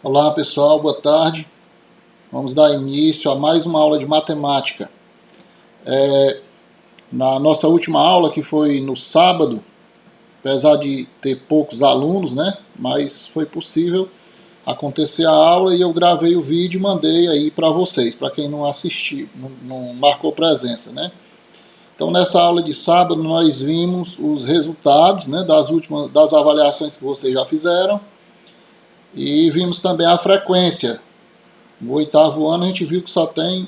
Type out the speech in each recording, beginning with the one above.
Olá pessoal, boa tarde. Vamos dar início a mais uma aula de matemática. Na nossa última aula, que foi no sábado, apesar de ter poucos alunos, né? Mas foi possível acontecer a aula e eu gravei o vídeo e mandei aí para vocês, para quem não assistiu, não marcou presença, né? Então nessa aula de sábado nós vimos os resultados, né, das avaliações que vocês já fizeram e vimos também a frequência. No oitavo ano a gente viu que só tem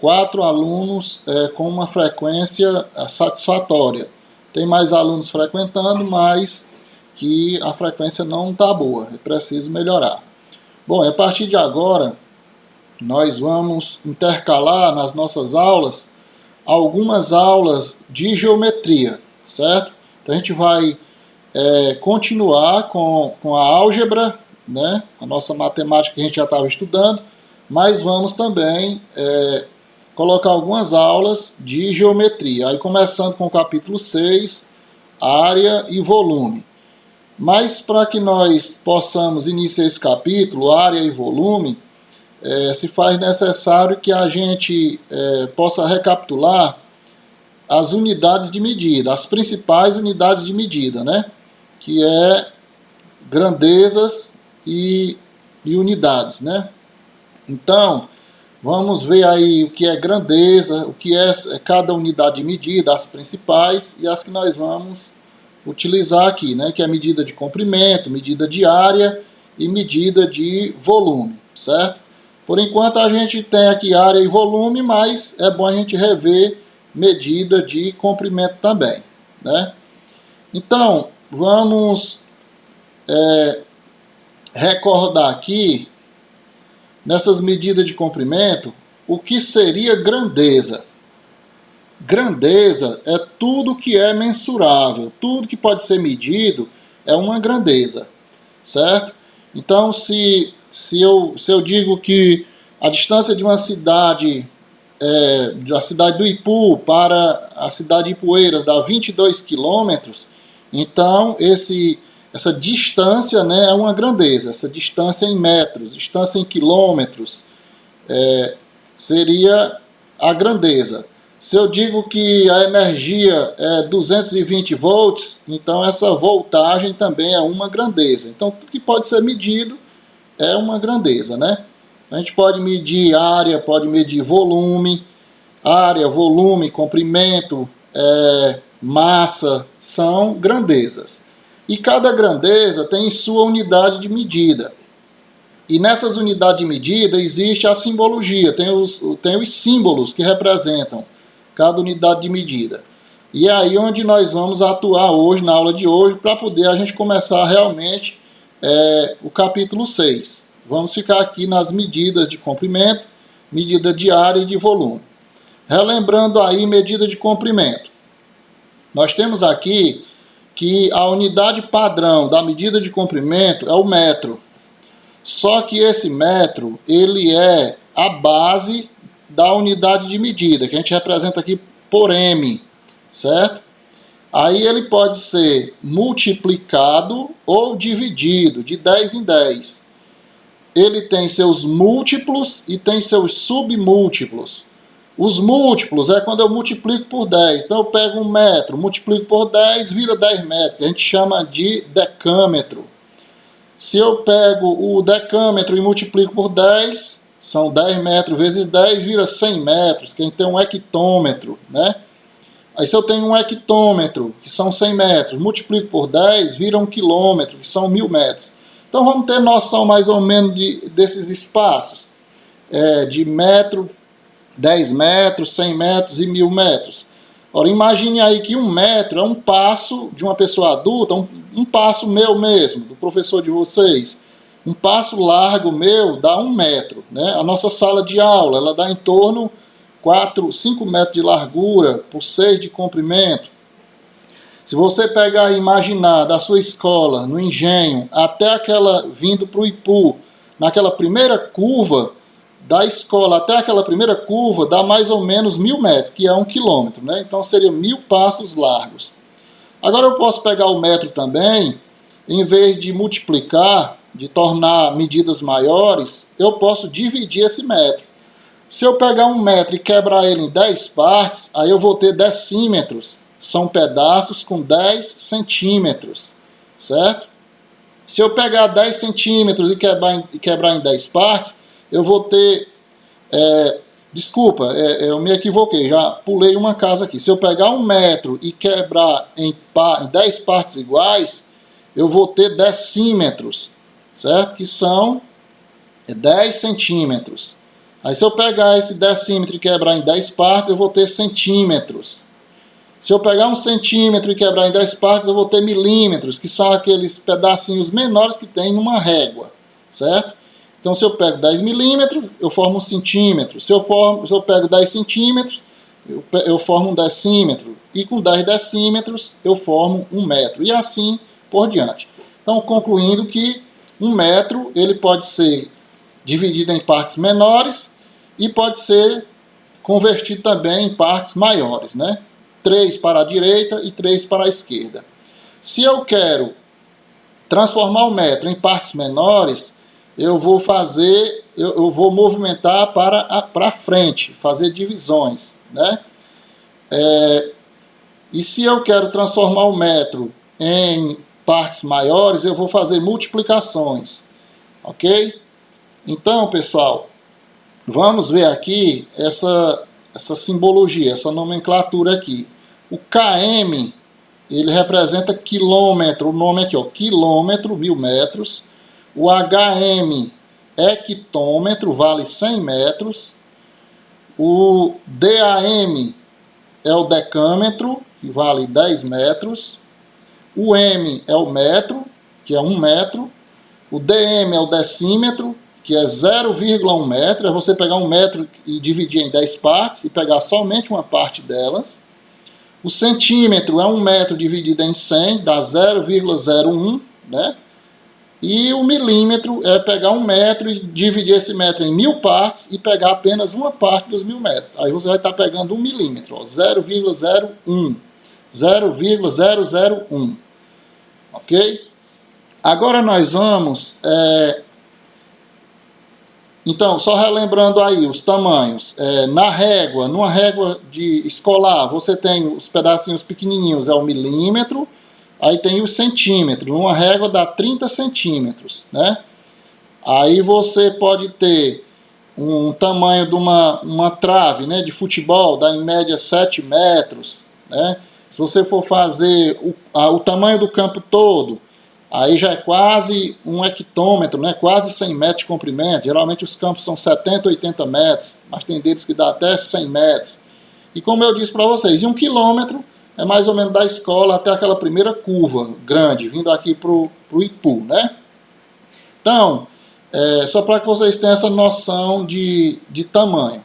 4 alunos com uma frequência satisfatória. Tem mais alunos frequentando, mas que a frequência não está boa, é preciso melhorar. Bom, a partir de agora, nós vamos intercalar nas nossas aulas algumas aulas de geometria, certo? Então a gente vai continuar com a álgebra, né? A nossa matemática que a gente já estava estudando, mas vamos também colocar algumas aulas de geometria. Aí começando com o capítulo 6, área e volume. Mas para que nós possamos iniciar esse capítulo, área e volume, se faz necessário que a gente possa recapitular as unidades de medida, as principais unidades de medida, né? Que é grandezas e unidades, né? Então, vamos ver aí o que é grandeza, o que é cada unidade de medida, as principais e as que nós vamos utilizar aqui, né? Que é medida de comprimento, medida de área e medida de volume, certo? Por enquanto a gente tem aqui área e volume, mas é bom a gente rever medida de comprimento também, né? Então, vamos recordar aqui, nessas medidas de comprimento, o que seria grandeza. Grandeza é tudo que é mensurável, tudo que pode ser medido é uma grandeza, certo? Então, se eu digo que a distância de uma cidade, da cidade do Ipu para a cidade de Ipueiras dá 22 quilômetros, então essa distância, né, é uma grandeza. Essa distância em metros, distância em quilômetros, seria a grandeza. Se eu digo que a energia é 220 volts, então essa voltagem também é uma grandeza. Então tudo que pode ser medido é uma grandeza, né? A gente pode medir área, pode medir volume, comprimento, massa, são grandezas. E cada grandeza tem sua unidade de medida. E nessas unidades de medida existe a simbologia, tem os símbolos que representam cada unidade de medida. E é aí onde nós vamos atuar hoje, na aula de hoje, para poder a gente começar realmente o capítulo 6. Vamos ficar aqui nas medidas de comprimento, medida de área e de volume. Relembrando aí medida de comprimento. Nós temos aqui que a unidade padrão da medida de comprimento é o metro. Só que esse metro, ele é a base da unidade de medida, que a gente representa aqui por M, certo? Aí ele pode ser multiplicado ou dividido de 10 em 10. Ele tem seus múltiplos e tem seus submúltiplos. Os múltiplos é quando eu multiplico por 10. Então eu pego um metro, multiplico por 10, vira 10 metros, que a gente chama de decâmetro. Se eu pego o decâmetro e multiplico por 10, são 10 metros vezes 10, vira 100 metros, que a gente tem um hectômetro, né? Aí se eu tenho um hectômetro, que são 100 metros, multiplico por 10, vira 1 quilômetro, que são 1000 metros. Então vamos ter noção mais ou menos desses espaços, de metro, 10 metros, 100 metros e 1000 metros. Ora, imagine aí que 1 metro é um passo de uma pessoa adulta, um passo meu mesmo, do professor de vocês. Um passo largo meu dá 1 metro, né? A nossa sala de aula, ela dá em torno 5 metros de largura por 6 de comprimento. Se você pegar e imaginar da sua escola, no engenho, até aquela vindo para o Ipu, naquela primeira curva, da escola até aquela primeira curva dá mais ou menos 1000 metros, que é 1 quilômetro, né? Então seria 1000 passos largos. Agora eu posso pegar o metro também, em vez de multiplicar de tornar medidas maiores, eu posso dividir esse metro. Se eu pegar um metro e quebrar ele em 10 partes, aí eu vou ter decímetros. São pedaços com 10 centímetros, certo? Se eu pegar 10 centímetros e quebrar em 10 partes, eu vou ter... eu me equivoquei, já pulei uma casa aqui. Se eu pegar um metro e quebrar em 10 partes iguais, eu vou ter decímetros, certo? Que são 10 centímetros. Aí se eu pegar esse decímetro e quebrar em 10 partes, eu vou ter centímetros. Se eu pegar um centímetro e quebrar em 10 partes, eu vou ter milímetros, que são aqueles pedacinhos menores que tem numa régua, certo? Então, se eu pego 10 milímetros, eu formo um centímetro. Se eu pego 10 centímetros, eu formo um decímetro. E com 10 decímetros, eu formo um metro. E assim por diante. Então, concluindo que um metro ele pode ser dividido em partes menores e pode ser convertido também em partes maiores, né? 3 para a direita e 3 para a esquerda. Se eu quero transformar o metro em partes menores, eu vou movimentar para frente, fazer divisões, né? E se eu quero transformar o metro em partes maiores, eu vou fazer multiplicações, ok? Então, pessoal, vamos ver aqui essa simbologia, essa nomenclatura aqui. O km, ele representa quilômetro, o nome aqui, ó, quilômetro, 1000 metros. O hm, hectômetro, vale 100 metros. O dam é o decâmetro, que vale 10 metros. O m é o metro, que é 1 metro. O dm é o decímetro, que é 0,1 metro. É você pegar 1 metro e dividir em 10 partes e pegar somente uma parte delas. O centímetro é 1 metro dividido em 100, dá 0,01, né? E o milímetro é pegar 1 metro e dividir esse metro em 1000 partes e pegar apenas uma parte dos 1000 metros. Aí você vai estar pegando 1 milímetro, 0,01. 0,001. Ok? Agora nós vamos... Então, só relembrando aí os tamanhos. Numa régua de escolar, você tem os pedacinhos pequenininhos, é o milímetro, aí tem os centímetros. Numa régua dá 30 centímetros, né? Aí você pode ter um tamanho de uma trave, né, de futebol, dá em média 7 metros, né? Se você for fazer o tamanho do campo todo, aí já é quase um hectômetro, né? Quase 100 metros de comprimento. Geralmente os campos são 70, 80 metros, mas tem deles que dá até 100 metros. E como eu disse para vocês, 1 quilômetro é mais ou menos da escola até aquela primeira curva grande, vindo aqui para o Ipu, né? Então, só para que vocês tenham essa noção de tamanho.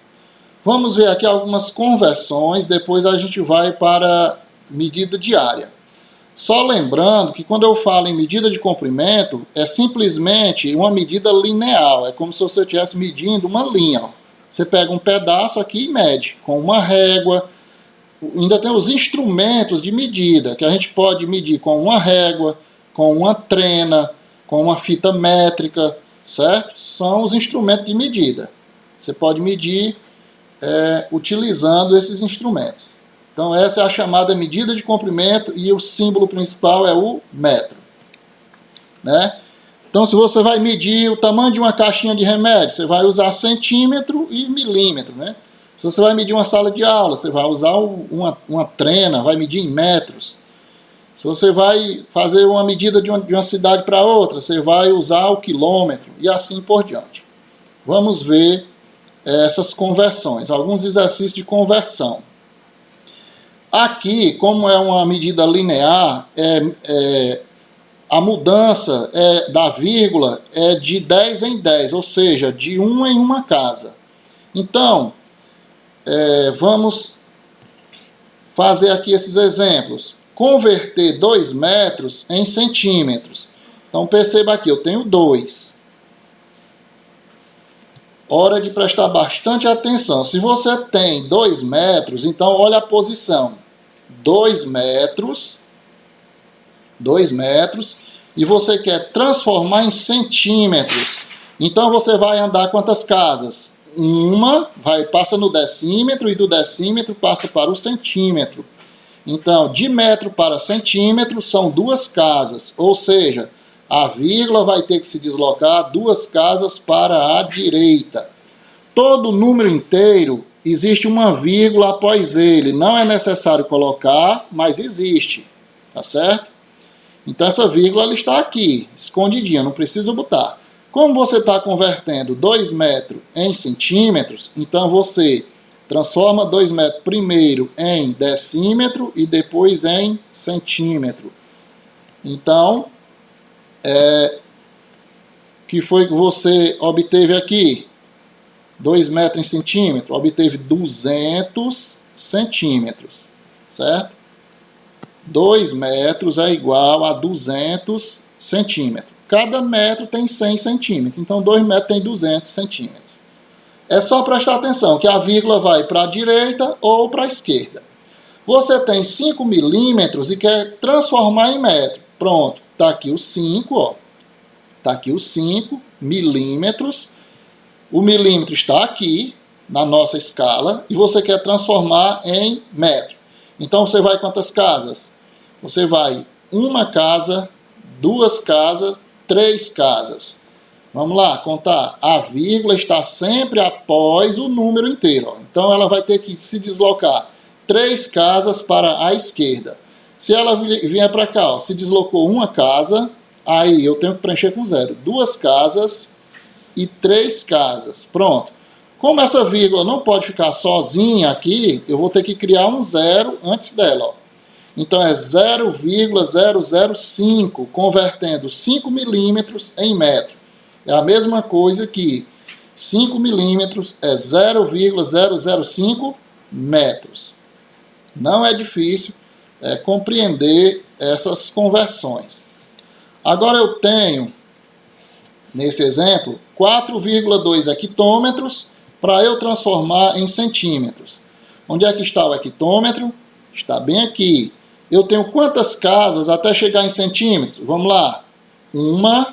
Vamos ver aqui algumas conversões, depois a gente vai para medida de área. Só lembrando que quando eu falo em medida de comprimento, é simplesmente uma medida linear. É como se você estivesse medindo uma linha. Ó. Você pega um pedaço aqui e mede com uma régua. Ainda tem os instrumentos de medida, que a gente pode medir com uma régua, com uma trena, com uma fita métrica, certo? São os instrumentos de medida. Você pode medir utilizando esses instrumentos. Então, essa é a chamada medida de comprimento e o símbolo principal é o metro, né? Então, se você vai medir o tamanho de uma caixinha de remédio, você vai usar centímetro e milímetro, né? Se você vai medir uma sala de aula, você vai usar uma trena, vai medir em metros. Se você vai fazer uma medida de uma cidade para outra, você vai usar o quilômetro e assim por diante. Vamos ver essas conversões, alguns exercícios de conversão. Aqui, como é uma medida linear, a mudança da vírgula é de 10 em 10, ou seja, de uma em uma casa. Então, vamos fazer aqui esses exemplos. Converter 2 metros em centímetros. Então, perceba aqui, eu tenho 2. Hora de prestar bastante atenção. Se você tem 2 metros, então olha a posição. 2 metros e você quer transformar em centímetros, então você vai andar quantas casas? Uma passa no decímetro e do decímetro passa para o centímetro. Então, de metro para centímetro são 2 casas, ou seja, a vírgula vai ter que se deslocar 2 casas para a direita. Todo número inteiro existe uma vírgula após ele. Não é necessário colocar, mas existe. Tá certo? Então essa vírgula ela está aqui, escondidinha, não precisa botar. Como você está convertendo 2 metros em centímetros, então você transforma 2 metros primeiro em decímetro e depois em centímetro. Então, que foi que você obteve aqui? 2 metros em centímetro, obteve 200 centímetros, certo? 2 metros é igual a 200 centímetros. Cada metro tem 100 centímetros, então 2 metros tem 200 centímetros. É só prestar atenção que a vírgula vai para a direita ou para a esquerda. Você tem 5 milímetros e quer transformar em metro. Pronto, está aqui os 5, ó. Está aqui os 5 milímetros. O milímetro está aqui na nossa escala e você quer transformar em metro. Então você vai quantas casas? Você vai 1 casa, 2 casas, 3 casas. Vamos lá, contar. A vírgula está sempre após o número inteiro. Ó. Então ela vai ter que se deslocar 3 casas para a esquerda. Se ela vier para cá, ó, se deslocou 1 casa, aí eu tenho que preencher com 0. 2 casas e 3 casas. Pronto. Como essa vírgula não pode ficar sozinha aqui, eu vou ter que criar um 0 antes dela. Ó. Então é 0,005, convertendo 5 milímetros em metro. É a mesma coisa que 5 milímetros é 0,005 metros. Não é difícil compreender essas conversões. Agora eu tenho, nesse exemplo, 4,2 hectômetros para eu transformar em centímetros. Onde é que está o hectômetro? Está bem aqui. Eu tenho quantas casas até chegar em centímetros? Vamos lá. 1,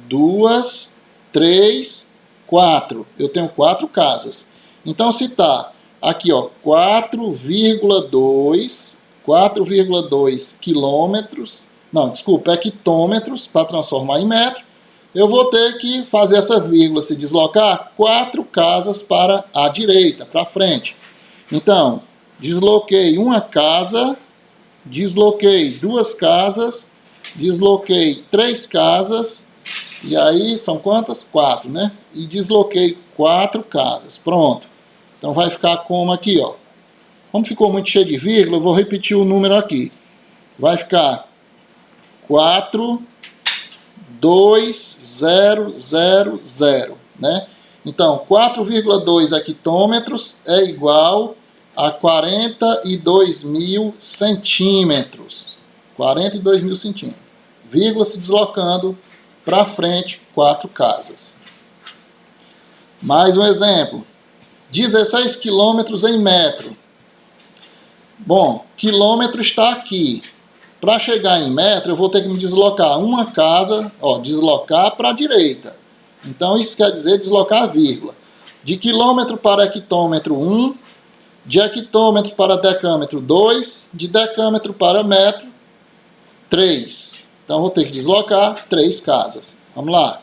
2, 3, 4. Eu tenho 4 casas. Então, se está aqui, ó, 4,2 quilômetros, não, desculpa, hectômetros para transformar em metro, eu vou ter que fazer essa vírgula se deslocar 4 casas para a direita, para frente. Então, desloquei 1 casa, desloquei 2 casas, desloquei 3 casas, e aí são quantas? 4, né? E desloquei 4 casas. Pronto. Então vai ficar como aqui, ó. Como ficou muito cheio de vírgula, eu vou repetir o número aqui. Vai ficar 4,2000, né? Então, 4,2 hectômetros é igual a 42 mil centímetros. 42 mil centímetros. Vírgula se deslocando para frente, 4 casas. Mais um exemplo. 16 quilômetros em metro. Bom, quilômetro está aqui. Para chegar em metro, eu vou ter que me deslocar 1 casa, ó, deslocar para a direita. Então, isso quer dizer deslocar a vírgula. De quilômetro para hectômetro, 1. De hectômetro para decâmetro, 2. De decâmetro para metro, 3. Então, vou ter que deslocar 3 casas. Vamos lá.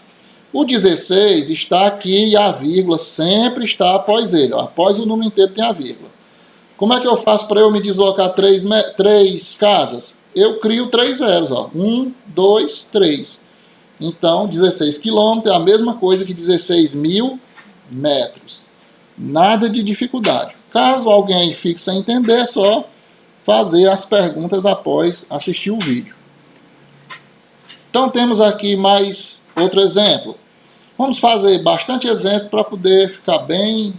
O 16 está aqui e a vírgula sempre está após ele. Ó. Após o número inteiro tem a vírgula. Como é que eu faço para eu me deslocar 3 casas? Eu crio 3 zeros. Ó. 1, 2, 3. Então, 16 quilômetros é a mesma coisa que 16 mil metros. Nada de dificuldade. Caso alguém fique sem entender, é só fazer as perguntas após assistir o vídeo. Então, temos aqui mais outro exemplo. Vamos fazer bastante exemplo para poder ficar bem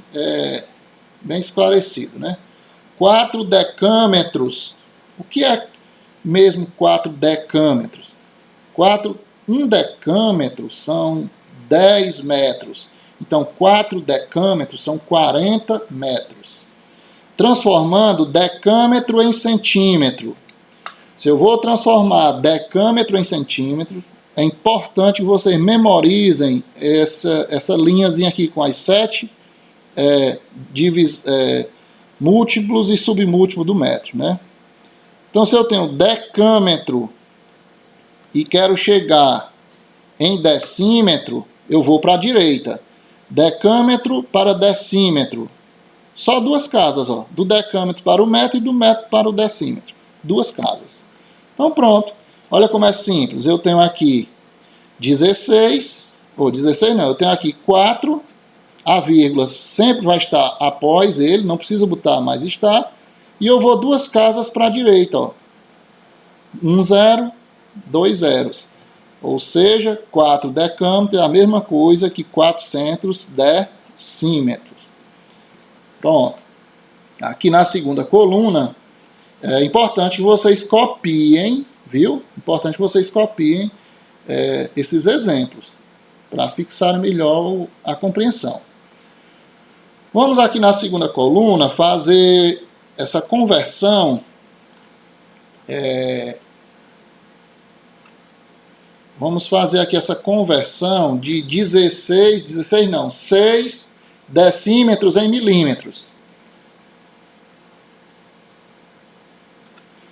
esclarecido, né? 4 decâmetros. O que é mesmo 4 decâmetros? 1 decâmetro são 10 metros. Então, 4 decâmetros são 40 metros. Transformando decâmetro em centímetro. Se eu vou transformar decâmetro em centímetro, é importante que vocês memorizem essa linhazinha aqui com as 7 múltiplos e submúltiplos do metro, né? Então, se eu tenho decâmetro e quero chegar em decímetro, eu vou para a direita. Decâmetro para decímetro. Só duas casas, ó, do decâmetro para o metro e do metro para o decímetro. Duas casas. Então, pronto. Olha como é simples. Eu tenho aqui 16, ou 16 não, eu tenho aqui 4, a vírgula sempre vai estar após ele, não precisa botar, mas está. E eu vou duas casas para a direita, ó. 1 zero, 2 zeros. Ou seja, 4 decâmetros é a mesma coisa que 400 decímetros. Pronto. Aqui na segunda coluna, é importante que vocês copiem, viu? Importante que vocês copiem esses exemplos, para fixar melhor a compreensão. Vamos aqui na segunda coluna fazer essa conversão. Vamos fazer aqui essa conversão de 6 decímetros em milímetros.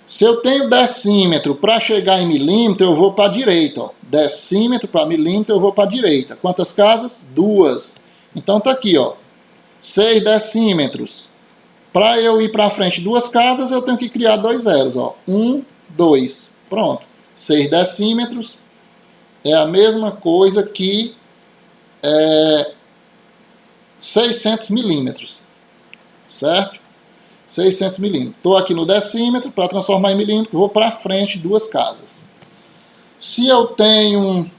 Se eu tenho decímetro para chegar em milímetro, eu vou para a direita. Ó. Decímetro para milímetro, eu vou para a direita. Quantas casas? 2. Então está aqui, ó, 6 decímetros. Para eu ir para frente 2 casas, eu tenho que criar 2 zeros. Ó. 1, 2. Pronto. 6 decímetros é a mesma coisa que 600 milímetros. Certo? 600 milímetros. Estou aqui no decímetro, para transformar em milímetro, vou para frente 2 casas. Se eu tenho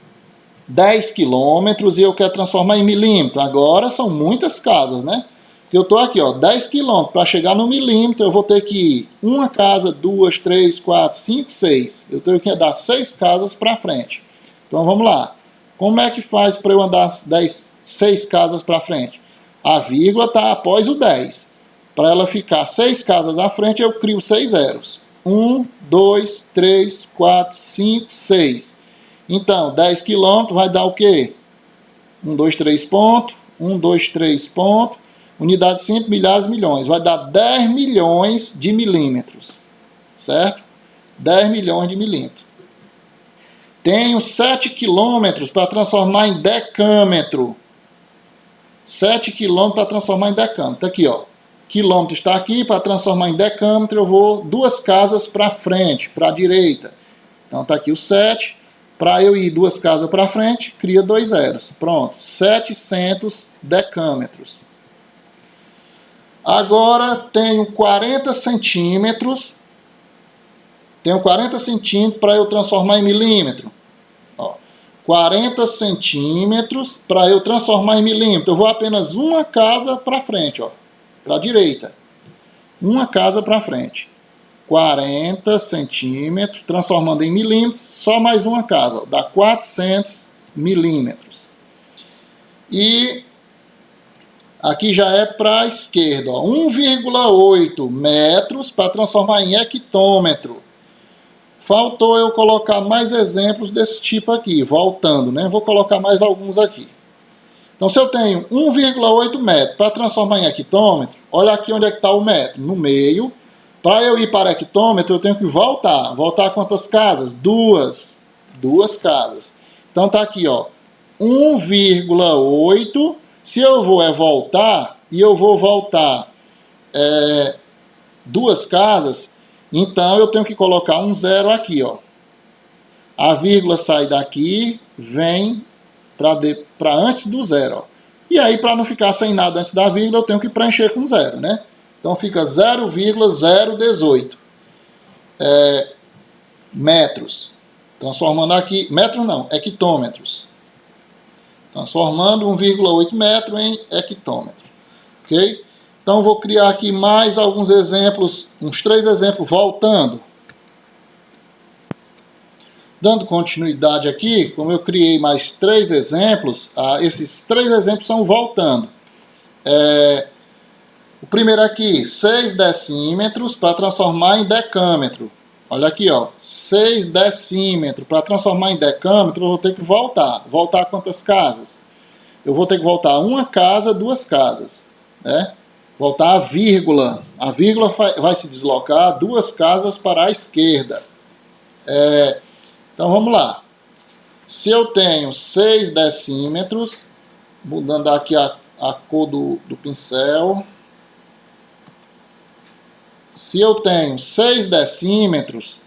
10 quilômetros e eu quero transformar em milímetro, agora são muitas casas, né? Porque eu estou aqui, ó, 10 quilômetros, para chegar no milímetro eu vou ter que ir uma casa, 2, 3, 4, 5, 6. Eu tenho que andar 6 casas para frente. Então vamos lá. Como é que faz para eu andar 6 casas para frente? A vírgula está após o 10. Para ela ficar 6 casas à frente, eu crio 6 zeros. 1, 2, 3, 4, 5, 6. Então, 10 quilômetros vai dar o quê? 1, 2, 3 ponto. 1, 2, 3 ponto. Unidade simples, milhares, milhões. Vai dar 10 milhões de milímetros. Certo? 10 milhões de milímetros. Tenho 7 quilômetros para transformar em decâmetro. 7 quilômetros para transformar em decâmetro. Aqui, ó. Quilômetro está aqui, para transformar em decâmetro eu vou 2 casas para frente, para a direita. Então está aqui o 7. Para eu ir 2 casas para frente, cria 2 zeros. Pronto, 700 decâmetros. Agora tenho 40 centímetros. Tenho 40 centímetros para eu transformar em milímetro. Ó, 40 centímetros para eu transformar em milímetro. Eu vou apenas uma casa para frente, ó. Para a direita. Uma casa para frente. 40 centímetros, transformando em milímetros, só mais uma casa. Dá 400 milímetros. E aqui já é para a esquerda. 1,8 metros para transformar em hectômetro. Faltou eu colocar mais exemplos desse tipo aqui, voltando, né? Vou colocar mais alguns aqui. Então, se eu tenho 1,8 metro para transformar em hectômetro, olha aqui onde é que está o metro, no meio. Para eu ir para hectômetro, eu tenho que voltar. Voltar quantas casas? 2. 2 casas. Então, está aqui, ó, 1,8. Se eu vou voltar, e eu vou voltar 2 casas, então eu tenho que colocar um zero aqui, ó. A vírgula sai daqui, vem para antes do zero. Ó. E aí, para não ficar sem nada antes da vírgula, eu tenho que preencher com zero, né? Então, fica 0,018 metros. Transformando aqui, metros não, hectômetros. Transformando 1,8 metro em hectômetro. Ok? Então, vou criar aqui mais alguns exemplos, uns 3 exemplos, voltando. Dando continuidade aqui, como eu criei mais 3 exemplos, esses 3 exemplos são voltando. O primeiro aqui, 6 decímetros para transformar em decâmetro. Olha aqui, ó, 6 decímetros. Para transformar em decâmetro, eu vou ter que voltar. Voltar quantas casas? Eu vou ter que voltar uma casa, duas casas, né? Voltar a vírgula. A vírgula vai se deslocar duas casas para a esquerda. Então vamos lá. Se eu tenho 6 decímetros, mudando aqui a cor do pincel. Se eu tenho 6 decímetros,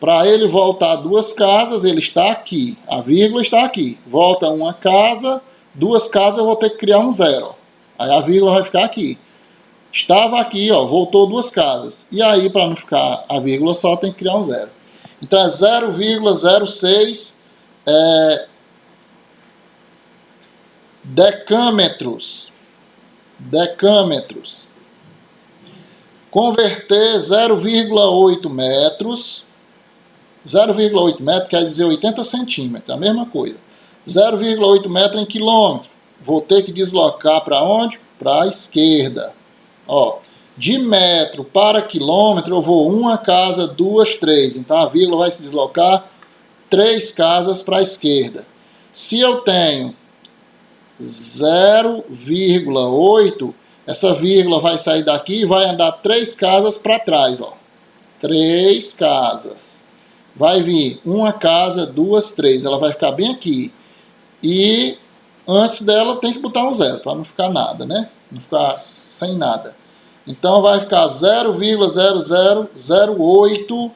para ele voltar duas casas, ele está aqui. A vírgula está aqui. Volta uma casa, duas casas, eu vou ter que criar um zero. Aí a vírgula vai ficar aqui. Estava aqui, ó, voltou duas casas. E aí, para não ficar a vírgula só, tem que criar um zero. Então é 0,06 decâmetros. Decâmetros. Converter 0,8 metros. 0,8 metros quer dizer 80 centímetros, é a mesma coisa. 0,8 metro em quilômetro. Vou ter que deslocar para onde? Para a esquerda. Ó, de metro para quilômetro, eu vou uma casa, duas, três. Então a vírgula vai se deslocar 3 casas para a esquerda. Se eu tenho 0,8, essa vírgula vai sair daqui e vai andar 3 casas para trás. Ó. 3 casas. Vai vir uma casa, duas, três. Ela vai ficar bem aqui. E antes dela tem que botar um zero, para não ficar nada, né? Não ficar sem nada. Então vai ficar 0,0008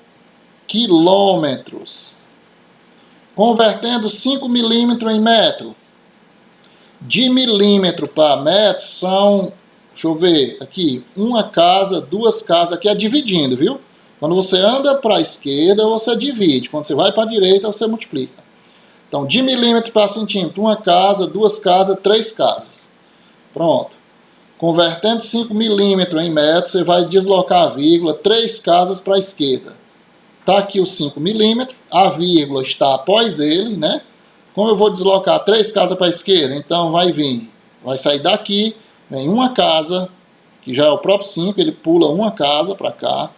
quilômetros. Convertendo 5 milímetros em metro. De milímetro para metro são, deixa eu ver aqui, uma casa, duas casas, aqui é dividindo, viu? Quando você anda para a esquerda, você divide. Quando você vai para a direita, você multiplica. Então, de milímetro para centímetro, uma casa, duas casas, três casas. Pronto. Convertendo 5 milímetros em metro, você vai deslocar a vírgula 3 casas para a esquerda. Está aqui os 5 milímetros, a vírgula está após ele, né? Como eu vou deslocar 3 casas para a esquerda, então vai vir, vai sair daqui, vem uma casa, que já é o próprio 5, ele pula uma casa para cá,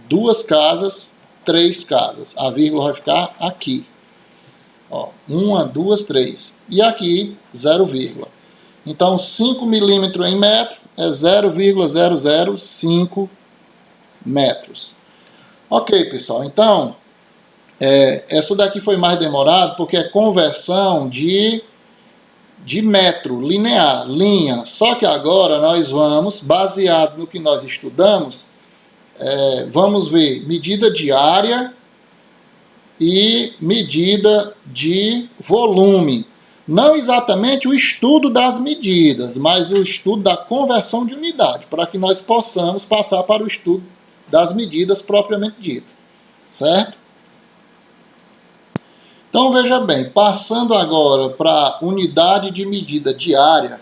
duas casas, 3 casas. A vírgula vai ficar aqui. Ó, 1, 2, 3. E aqui, 0, vírgula. Então, 5 milímetros em metro é 0,005 metros. Ok, pessoal. Então, essa daqui foi mais demorada porque é conversão de metro linear, linha. Só que agora nós vamos, baseado no que nós estudamos, vamos ver medida de área e medida de volume. Não exatamente o estudo das medidas, mas o estudo da conversão de unidade, para que nós possamos passar para o estudo das medidas propriamente dito. Certo? Então, veja bem, passando agora para a unidade de medida diária,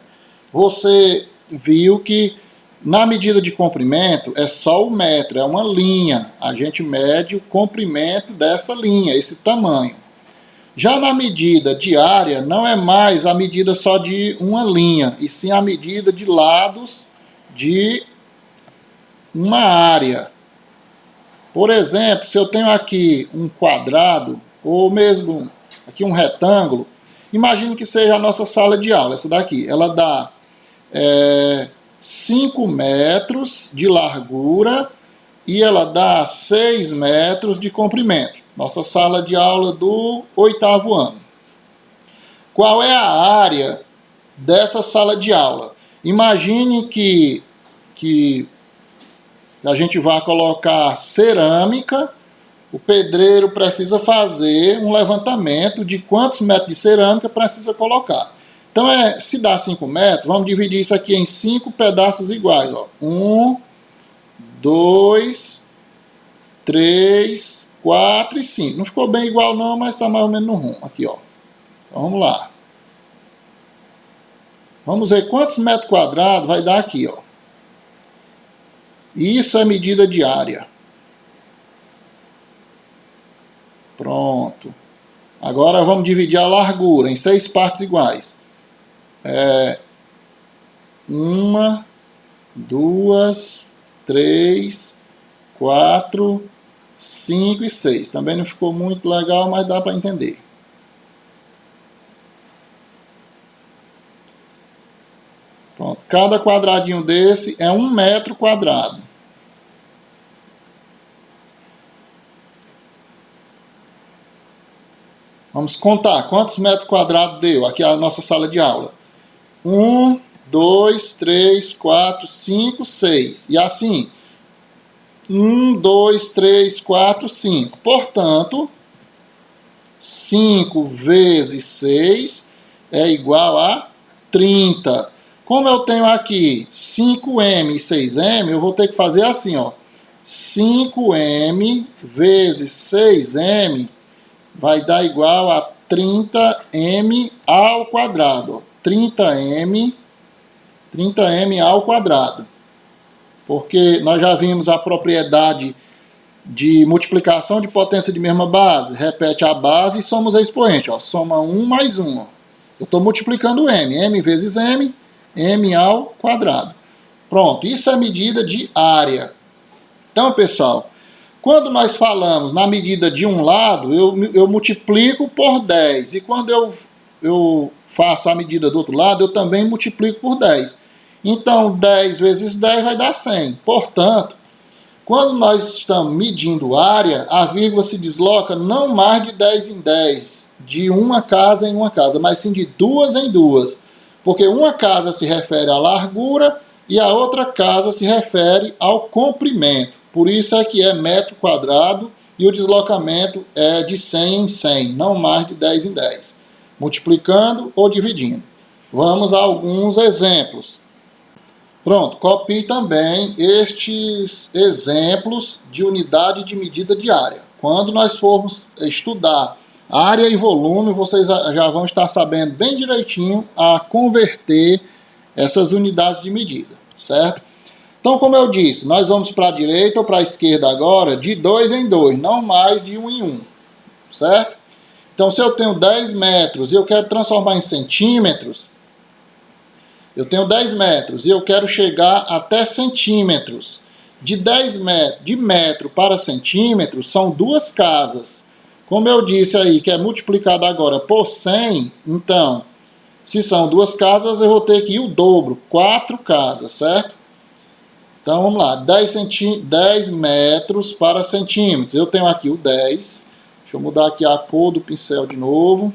você viu que na medida de comprimento é só o metro, é uma linha. A gente mede o comprimento dessa linha, esse tamanho. Já na medida diária, não é mais a medida só de uma linha, e sim a medida de lados de uma área. Por exemplo, se eu tenho aqui um quadrado, ou mesmo aqui um retângulo, imagine que seja a nossa sala de aula, essa daqui. Ela dá 5 metros de largura e ela dá 6 metros de comprimento. Nossa sala de aula do 8º ano. Qual é a área dessa sala de aula? Imagine que a gente vai colocar cerâmica, o pedreiro precisa fazer um levantamento de quantos metros de cerâmica precisa colocar. Então, se dá 5 metros, vamos dividir isso aqui em 5 pedaços iguais. 1, 2, 3, 4 e 5. Não ficou bem igual não, mas está mais ou menos no rumo. Aqui, ó. Então, vamos lá. Vamos ver quantos metros quadrados vai dar aqui, ó. Isso é medida de área. Pronto. Agora vamos dividir a largura em 6 partes iguais. 1, 2, 3, 4, 5 e 6. Também não ficou muito legal, mas dá para entender. Pronto. Cada quadradinho desse é 1 metro quadrado. Vamos contar quantos metros quadrados deu aqui a nossa sala de aula. 1, 2, 3, 4, 5, 6. E assim, 1, 2, 3, 4, 5. Portanto, 5 vezes 6 é igual a 30. Como eu tenho aqui 5m e 6m, eu vou ter que fazer assim, ó. 5m vezes 6m vai dar igual a 30m ao quadrado. 30m ao quadrado. Porque nós já vimos a propriedade de multiplicação de potência de mesma base. Repete a base e somos a expoente. Ó. Soma 1 mais 1. Ó. Eu estou multiplicando m. M vezes m, m ao quadrado. Pronto, isso é medida de área. Então, pessoal, quando nós falamos na medida de um lado, eu multiplico por 10. E quando eu faço a medida do outro lado, eu também multiplico por 10. Então, 10 vezes 10 vai dar 100. Portanto, quando nós estamos medindo área, a vírgula se desloca não mais de 10 em 10, de uma casa em uma casa, mas sim de duas em duas. Porque uma casa se refere à largura e a outra casa se refere ao comprimento. Por isso é que é metro quadrado e o deslocamento é de 100 em 100, não mais de 10 em 10. Multiplicando ou dividindo. Vamos a alguns exemplos. Pronto, copie também estes exemplos de unidade de medida de área. Quando nós formos estudar área e volume, vocês já vão estar sabendo bem direitinho a converter essas unidades de medida, certo? Então, como eu disse, nós vamos para a direita ou para a esquerda agora de 2 em 2, não mais de 1 em 1, certo? Então, se eu tenho 10 metros e eu quero transformar em centímetros, eu tenho 10 metros e eu quero chegar até centímetros. De 10 metros, de metro para centímetro, são duas casas. Como eu disse aí, que é multiplicado agora por 100, então, se são duas casas, eu vou ter que ir o dobro, 4 casas, certo? Então, vamos lá, 10 metros para centímetros. Eu tenho aqui o 10. Deixa eu mudar aqui a cor do pincel de novo.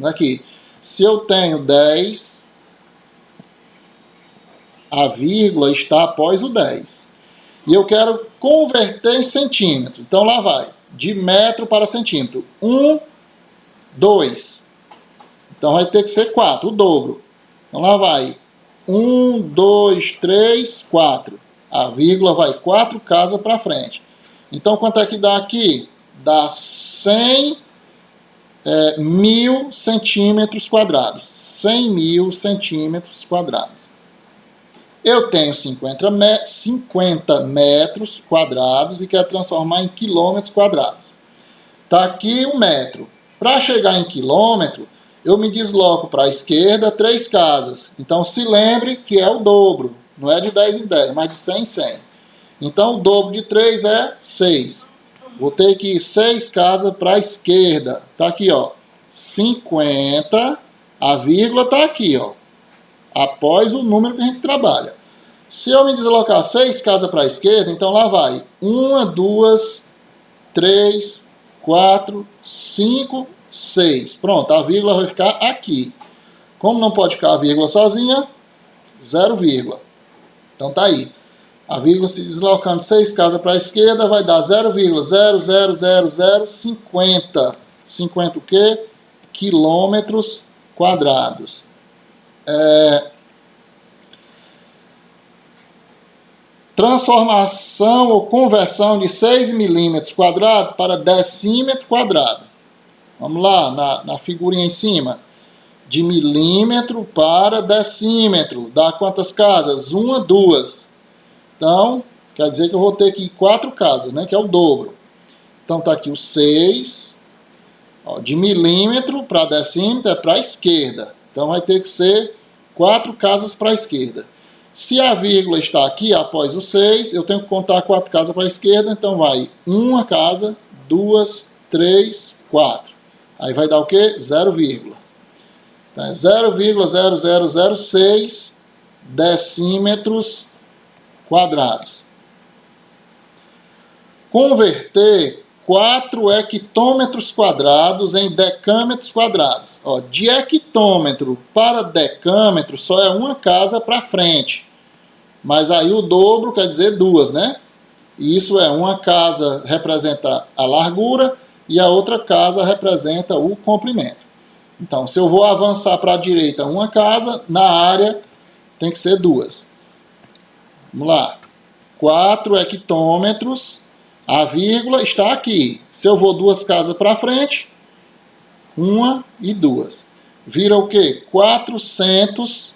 Aqui. Se eu tenho 10, a vírgula está após o 10. E eu quero converter em centímetro. Então, lá vai. De metro para centímetro. 1, 2. Então, vai ter que ser 4, o dobro. Então, lá vai. 1, 2, 3, 4. A vírgula vai 4 casas para frente. Então, quanto é que dá aqui? Dá 100 mil centímetros quadrados. 100 mil centímetros quadrados. Eu tenho 50 metros quadrados e quero transformar em quilômetros quadrados. Está aqui o metro. Para chegar em quilômetro, eu me desloco para a esquerda 3 casas. Então, se lembre que é o dobro. Não é de 10 em 10, mas de 100 em 100. Então, o dobro de 3 é 6. Vou ter que ir 6 casas para a esquerda. Está aqui, ó. 50. A vírgula está aqui, ó. Após o número que a gente trabalha. Se eu me deslocar 6 casas para a esquerda, então lá vai. 1, 2, 3, 4, 5, 6. Pronto, a vírgula vai ficar aqui. Como não pode ficar a vírgula sozinha, 0, vírgula. Então tá aí. A vírgula se deslocando 6 casas para a esquerda vai dar 0,000050. 50 o quê? Quilômetros quadrados. Transformação ou conversão de 6 milímetros quadrados para decímetro quadrado. Vamos lá, na figurinha em cima. De milímetro para decímetro. Dá quantas casas? 1, 2. Então, quer dizer que eu vou ter que ir 4 casas, né? Que é o dobro. Então, está aqui o 6. Ó, de milímetro para decímetro é para a esquerda. Então, vai ter que ser 4 casas para a esquerda. Se a vírgula está aqui após o 6, eu tenho que contar 4 casas para a esquerda, então vai uma casa, 2, 3, 4. Aí vai dar o quê? 0, então é 0,0006 decímetros quadrados. Converter 4 hectômetros quadrados em decâmetros quadrados. Ó, de hectômetro para decâmetro só é uma casa para frente. Mas aí o dobro quer dizer 2, né? E isso é, uma casa representa a largura e a outra casa representa o comprimento. Então, se eu vou avançar para a direita uma casa, na área tem que ser 2. Vamos lá. 4 hectômetros, a vírgula está aqui. Se eu vou 2 casas para frente, 1 e 2. Vira o quê? 400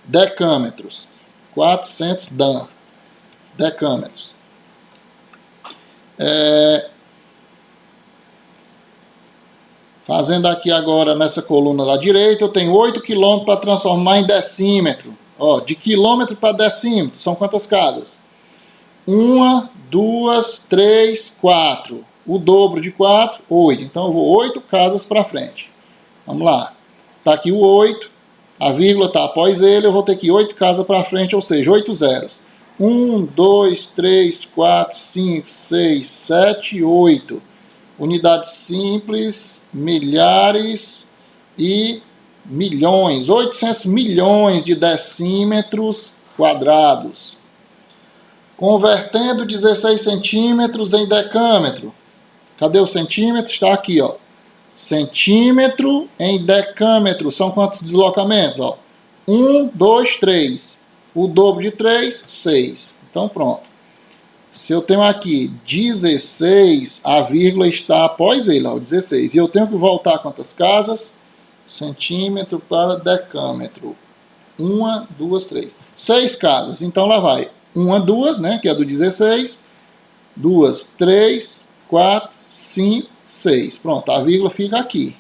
decâmetros. 400 decâmetros. Fazendo aqui agora nessa coluna da direita, eu tenho 8 km para transformar em decímetro. Ó, de quilômetro para decímetro, são quantas casas? 1, 2, 3, 4. O dobro de 4, 8. Então eu vou 8 casas para frente. Vamos lá. Está aqui o 8. A vírgula está após ele, eu vou ter que ir 8 casas para frente, ou seja, 8 zeros. 1, 2, 3, 4, 5, 6, 7, 8. Unidades simples, milhares e milhões. 800 milhões de decímetros quadrados. Convertendo 16 centímetros em decâmetro. Cadê o centímetro? Está aqui, ó. Centímetro em decâmetro. São quantos deslocamentos? Ó? 1, 2, 3. O dobro de 3, 6. Então, pronto. Se eu tenho aqui 16, a vírgula está após ele, ó, 16. E eu tenho que voltar quantas casas? Centímetro para decâmetro. 1, 2, 3. 6 casas. Então, lá vai. 1, 2, né, que é do 16. 2, 3, 4, 5, 6. Pronto, a vírgula fica aqui.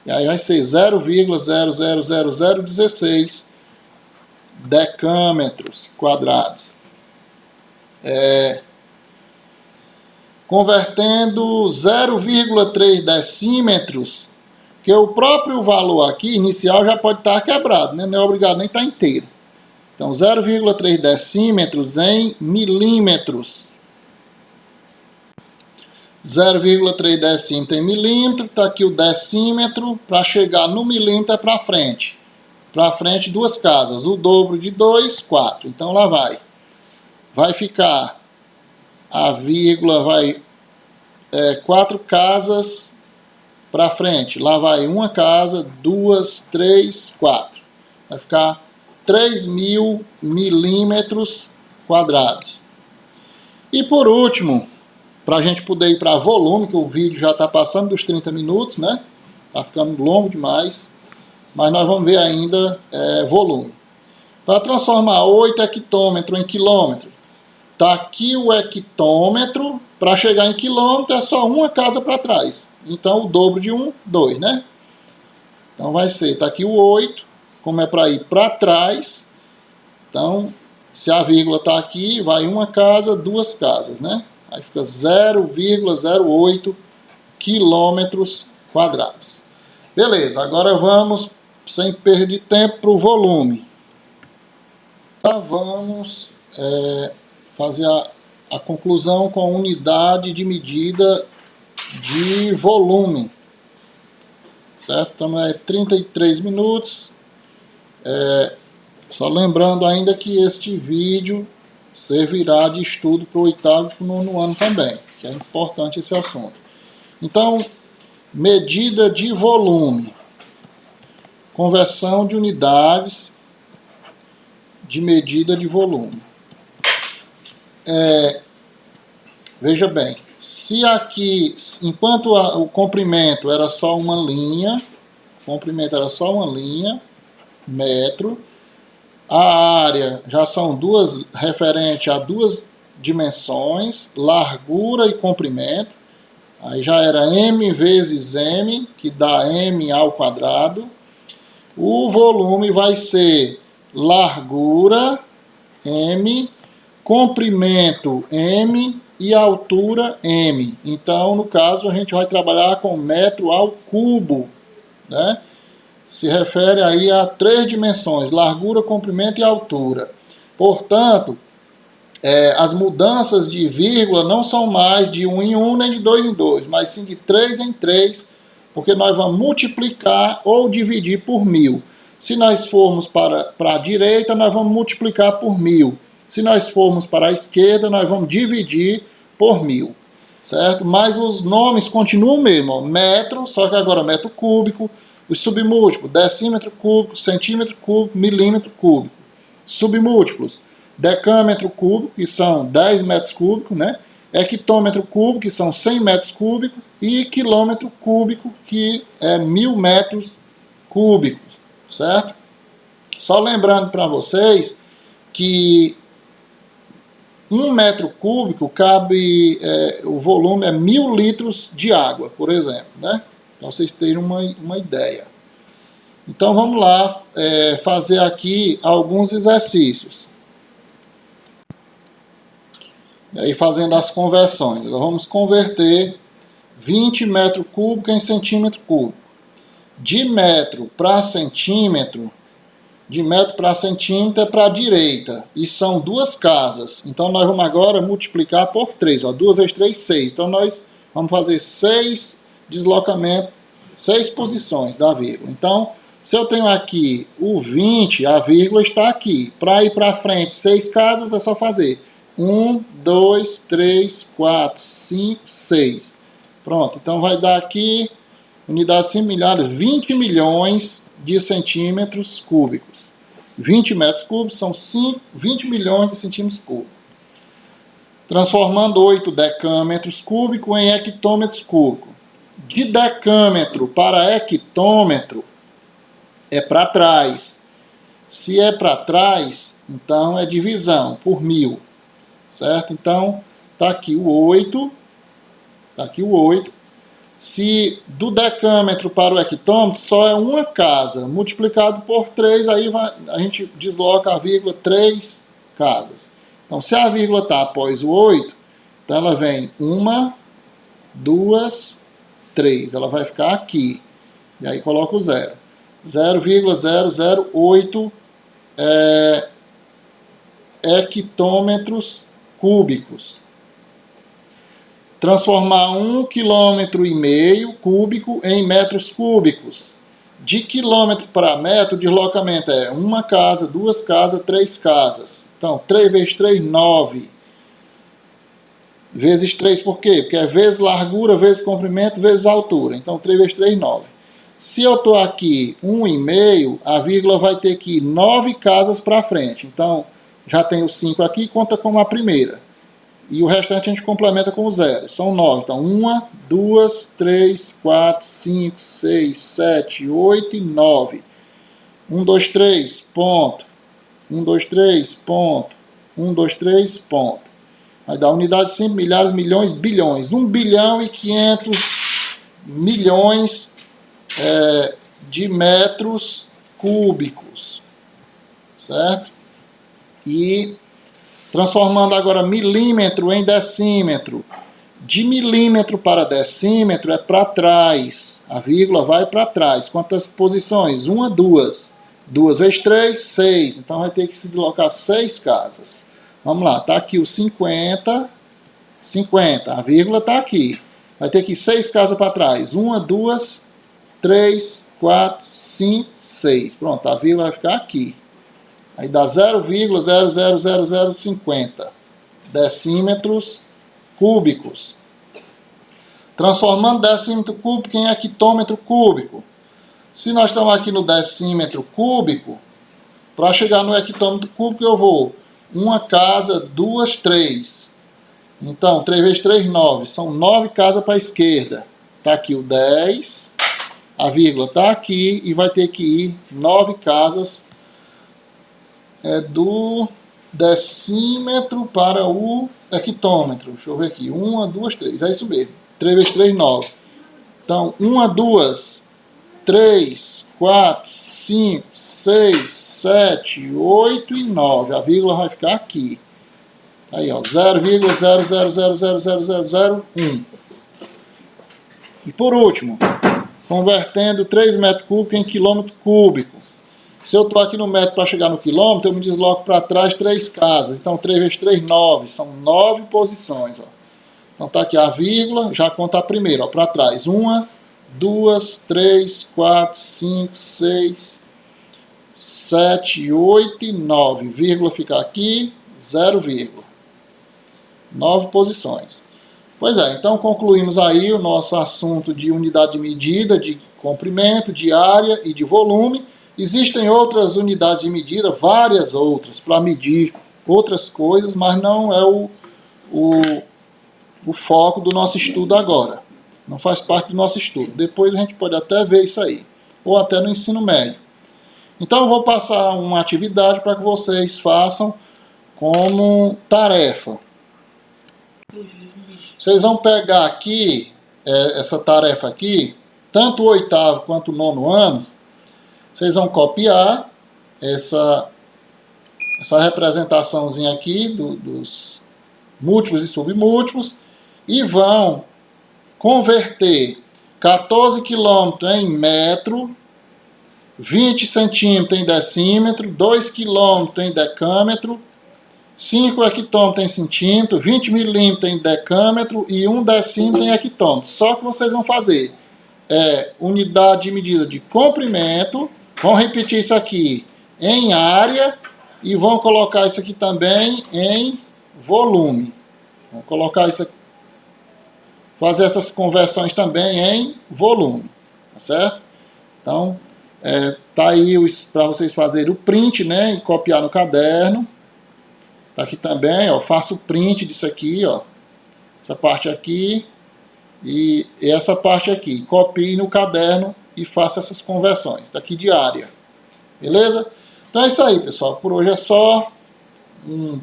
E aí vai ser 0,00016 decâmetros quadrados. Convertendo 0,3 decímetros, que o próprio valor aqui, inicial, já pode estar quebrado, né? Não é obrigado nem estar inteiro. Então, 0,3 decímetros em milímetros. 0,3 decímetro em milímetro, está aqui o decímetro, para chegar no milímetro é para frente. Para frente, 2 casas, o dobro de 2, 4. Então, lá vai. Vai ficar, a vírgula vai 4 casas para frente. Lá vai uma casa, 2, 3, 4. Vai ficar 3.000 milímetros quadrados. E por último, para a gente poder ir para volume, que o vídeo já está passando dos 30 minutos, né? Está ficando longo demais. Mas nós vamos ver ainda volume. Para transformar 8 hectômetros em quilômetro, está aqui o hectômetro. Para chegar em quilômetro é só uma casa para trás. Então o dobro de 1, 2, né? Então vai ser, está aqui o 8, como é para ir para trás. Então, se a vírgula está aqui, vai uma casa, 2 casas, né? Aí fica 0,08 quilômetros quadrados. Beleza, agora vamos, sem perder tempo, para o volume. Vamos fazer a conclusão com a unidade de medida de volume. Certo? Então é 33 minutos. Só lembrando ainda que este vídeo servirá de estudo para o 8º e para o 9º ano também, que é importante esse assunto. Então, medida de volume. Conversão de unidades de medida de volume. Veja bem, se aqui, enquanto o comprimento era só uma linha, metro, a área já são referente a 2 dimensões, largura e comprimento, aí já era m vezes m, que dá m ao quadrado. O volume vai ser largura M, comprimento M e altura M. Então, no caso, a gente vai trabalhar com metro ao cubo, né? Se refere aí a 3 dimensões, largura, comprimento e altura. Portanto, as mudanças de vírgula não são mais de 1 em 1 nem de 2 em 2, mas sim de 3 em 3, porque nós vamos multiplicar ou dividir por 1000. Se nós formos para a direita, nós vamos multiplicar por 1000. Se nós formos para a esquerda, nós vamos dividir por 1000, certo? Mas os nomes continuam mesmo, ó, metro, só que agora metro cúbico, os submúltiplos, decímetro cúbico, centímetro cúbico, milímetro cúbico. Submúltiplos, decâmetro cúbico, que são 10 metros cúbicos, né? Hectômetro cúbico, que são 100 metros cúbicos, e quilômetro cúbico, que é 1000 metros cúbicos, certo? Só lembrando para vocês que 1 metro cúbico cabe, o volume é 1000 litros de água, por exemplo, né? Para vocês terem uma ideia. Então vamos lá fazer aqui alguns exercícios. E aí fazendo as conversões. Nós vamos converter 20 metros cúbicos em centímetro cúbico. De metro para centímetro é para a direita. E são 2 casas. Então nós vamos agora multiplicar por 3. 2 vezes 3, 6. Então nós vamos fazer 6 deslocamentos, 6 posições da vírgula. Então, se eu tenho aqui o 20, a vírgula está aqui. Para ir para frente 6 casas, é só fazer 1, 2, 3, 4, 5, 6. Pronto, então vai dar aqui, unidades similares, 20 milhões de centímetros cúbicos. 20 metros cúbicos são 20 milhões de centímetros cúbicos. Transformando 8 decâmetros cúbicos em hectômetros cúbicos. De decâmetro para hectômetro é para trás. Se é para trás, então é divisão por 1000. Certo? Então, está aqui o 8. Está aqui o 8. Se do decâmetro para o hectômetro só é uma casa, multiplicado por 3, aí a gente desloca a vírgula 3 casas. Então, se a vírgula está após o 8, então ela vem 1, 2, 3. Ela vai ficar aqui. E aí coloca o 0. 0,008 hectômetros cúbicos. Transformar 1,5 km cúbico em metros cúbicos. De quilômetro para metro, o deslocamento é 1 casa, 2 casas, 3 casas. Então, 3 vezes 3, 9. Vezes 3 por quê? Porque é vezes largura, vezes comprimento, vezes altura. Então, 3 vezes 3, 9. Se eu estou aqui 1,5, a vírgula vai ter que ir 9 casas para frente. Então, já tenho 5 aqui, conta como a primeira. E o restante a gente complementa com o 0. São 9. Então, 1, 2, 3, 4, 5, 6, 7, 8 e 9. 1, 2, 3, ponto. 1, 2, 3, ponto. 1, 2, 3, ponto. Vai dar unidade sempre, milhares, milhões, bilhões. 1 bilhão e 500 milhões de metros cúbicos. Certo? E transformando agora milímetro em decímetro. De milímetro para decímetro é para trás. A vírgula vai para trás. Quantas posições? 1, 2. 2 vezes 3, 6. Então vai ter que se deslocar 6 casas. Vamos lá, está aqui o 50. 50. A vírgula está aqui. Vai ter que ir 6 casas para trás. 1, 2, 3, 4, 5, 6. Pronto, a vírgula vai ficar aqui. Aí dá 0,000050 decímetros cúbicos. Transformando decímetro cúbico em hectômetro cúbico. Se nós estamos aqui no decímetro cúbico, para chegar no hectômetro cúbico eu vou 1 casa, 2, 3. Então, 3 vezes 3, 9. São 9 casas para a esquerda. Está aqui o 10. A vírgula está aqui e vai ter que ir 9 casas do decímetro para o hectômetro. Deixa eu ver aqui. 1, 2, 3. É isso mesmo. 3 vezes 3, 9. Então, 1, 2, 3, 4, 5, 6, 7, 8 e 9. A vírgula vai ficar aqui. Aí, ó, 0,000000001. E por último, convertendo 3 metros cúbicos em quilômetro cúbico. Se eu estou aqui no metro para chegar no quilômetro, eu me desloco para trás 3 casas. Então, 3 vezes 3, 9. São 9 posições. Ó. Então, está aqui a vírgula, já conta a primeira, para trás. 1, 2, 3, 4, 5, 6, 7, 8 e 9. Vírgula fica aqui, 0, vírgula. 9 posições. Pois é, então concluímos aí o nosso assunto de unidade de medida, de comprimento, de área e de volume. Existem outras unidades de medida, várias outras, para medir outras coisas, mas não é o foco do nosso estudo agora. Não faz parte do nosso estudo. Depois a gente pode até ver isso aí, ou até no ensino médio. Então eu vou passar uma atividade para que vocês façam como tarefa. Vocês vão pegar aqui, essa tarefa aqui, tanto o 8º quanto o 9º ano, vocês vão copiar essa representaçãozinha aqui dos múltiplos e submúltiplos e vão converter 14 km em metro, 20 centímetros em decímetro, 2 km em decâmetro, 5 hectômetros em centímetro, 20 milímetros em decâmetro e 1 decímetro em hectômetro. Só que vocês vão fazer unidade de medida de comprimento, vão repetir isso aqui em área e vão colocar isso aqui também em volume. Vão colocar isso aqui, fazer essas conversões também em volume, tá certo? Então, tá aí para vocês fazerem o print, né, e copiar no caderno. Tá aqui também, ó, faço o print disso aqui, ó, essa parte aqui e essa parte aqui. Copie no caderno e faça essas conversões. Tá aqui de área. Beleza? Então é isso aí, pessoal. Por hoje é só. Um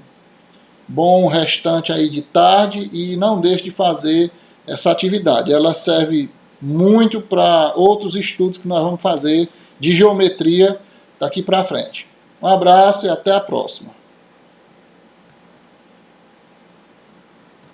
bom restante aí de tarde e não deixe de fazer essa atividade. Ela serve muito para outros estudos que nós vamos fazer de geometria daqui para frente. Um abraço e até a próxima.